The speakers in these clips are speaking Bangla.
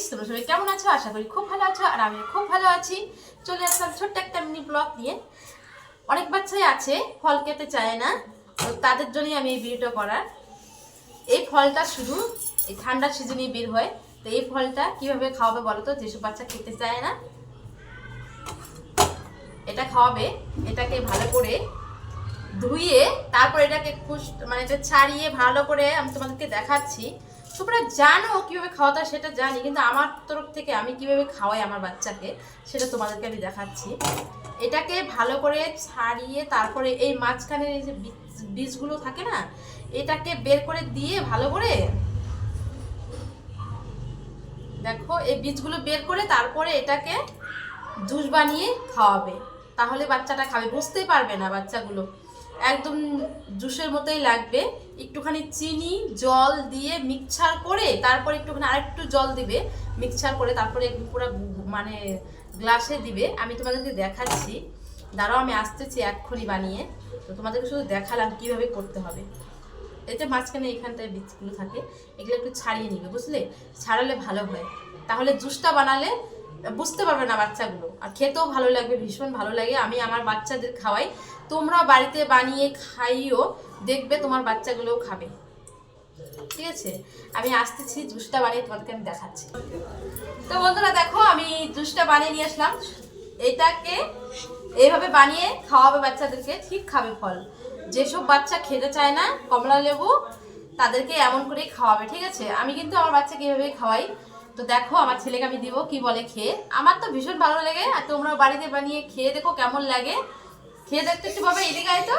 তোমরা সবাই কেমন আছো? আশা করি খুব ভালো আছো, আর আমি খুব ভালো আছি। চলে আসলাম ছোট্ট একটা মিনি ব্লগ নিয়ে। অনেক বাচ্চাই আছে ফল খেতে চায় না, তো তাদের জন্যই আমি এই ভিডিওটা করার। এই ফলটা শুধু এই ঠান্ডার সিজনেই বের হয়। তো এই ফলটা কিভাবে খাওয়াবে বলো তো, যেসব বাচ্চা খেতে চায় না? এটা খাওয়াবে, এটাকে ভালো করে ধুয়ে তারপর এটাকে মানে এটা ছাড়িয়ে ভালো করে আমি তোমাদেরকে দেখাচ্ছি। তোমরা জানো কিভাবে খাওয়াতে হয় সেটা জানি, কিন্তু আমার তরফ থেকে আমি কিভাবে খাওয়াই আমার বাচ্চাকে সেটা তোমাদেরকে আমি দেখাচ্ছি। এটাকে ভালো করে ছাড়িয়ে তারপরে এই মাঝখানের এই যে বীজগুলো থাকে না, এটাকে বের করে দিয়ে ভালো করে দেখো, এই বীজগুলো বের করে তারপরে এটাকে জুস বানিয়ে খাওয়াবে। তাহলে বাচ্চাটা খাবে, বুঝতেই পারবে না বাচ্চাগুলো, একদম জুসের মতোই লাগবে। একটুখানি চিনি জল দিয়ে মিক্সচার করে তারপরে একটুখানি আরেকটু জল দিবে, মিক্সচার করে তারপরে পুরো মানে গ্লাসে দিবে। আমি তোমাদেরকে দেখাচ্ছি, দাঁড়াও আমি আসতেছি এক্ষুনি বানিয়ে। তো তোমাদেরকে শুধু দেখালাম কিভাবে করতে হবে। এতে মাঝখানে এখানটায় বীজগুলো থাকে, এগুলো একটু ছাড়িয়ে নিবে, বুঝলে? ছাড়ালে ভালো হয়, তাহলে জুসটা বানালে বুঝতে পারবে না বাচ্চাগুলো, আর খেতেও ভালো লাগবে, ভীষণ ভালো লাগে। আমি আমার বাচ্চাদের খাওয়াই, তোমরা বাড়িতে বানিয়ে খাইও, দেখবে তোমার বাচ্চাগুলোও খাবে। ঠিক আছে, আমি আসতেছি, জুসটা বানিয়ে তোমাদেরকে আমি দেখাচ্ছি। তো বন্ধুরা দেখো, আমি জুসটা বানিয়ে নিয়ে আসলাম। এটাকে এইভাবে বানিয়ে খাওয়াবে বাচ্চাদেরকে, ঠিক খাবে ফল। যেসব বাচ্চা খেতে চায় না কমলা লেবু, তাদেরকে এমন করেই খাওয়াবে। ঠিক আছে, আমি কিন্তু আমার বাচ্চাকে এইভাবেই খাওয়াই। তো দেখো আমার ছেলেকে আমি দিব, কি বলে খেয়ে। আমার তো ভীষণ ভালো লাগে, আর তোমরা বাড়িতে বানিয়ে খেয়ে দেখো কেমন লাগে। খেয়ে দেখতে একটু ভাবে, এদিকে আয় তো।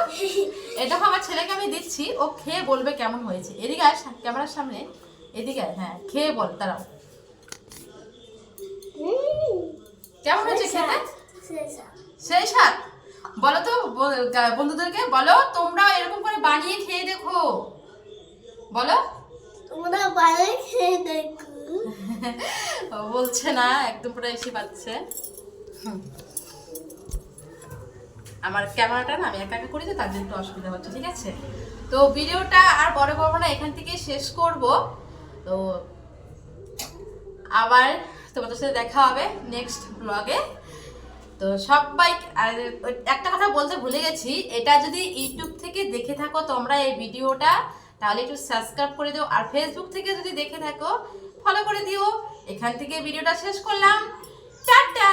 এই দেখো আমার ছেলেকে আমি দিচ্ছি, ও খেয়ে বলবে কেমন হয়েছে। এদিকে আয় ক্যামেরার সামনে, এদিকে আয়, হ্যাঁ খেয়ে বল। তারাও কেমন হয়েছে খেতে? সেই স্বাদ। বলো তো বন্ধুদেরকে বলো, তোমরাও এরকম করে বানিয়ে খেয়ে দেখো। বলো তোমরা বানিয়ে খেয়ে দেখো। বলছে না, একদম পুরো এসে পাচ্ছে। আমার ক্যামেরাটা না আমি একা একা করি, তো তার জন্য একটু অসুবিধা হচ্ছে। ঠিক আছে, তো ভিডিওটা আর বড় করবো না, এখান থেকে শেষ করব। তো আবার তোমাদের সাথে দেখা হবে নেক্সট ব্লগে। তো সবাই, আর একটা কথা বলতে ভুলে গেছি, এটা যদি ইউটিউব থেকে দেখে থাকো তোমরা এই ভিডিওটা, তাহলে একটু সাবস্ক্রাইব করে দিও। আর ফেসবুক থেকে যদি দেখে থাকো ফলো করে দিও। এখান থেকে ভিডিওটা শেষ করলাম। টাটা।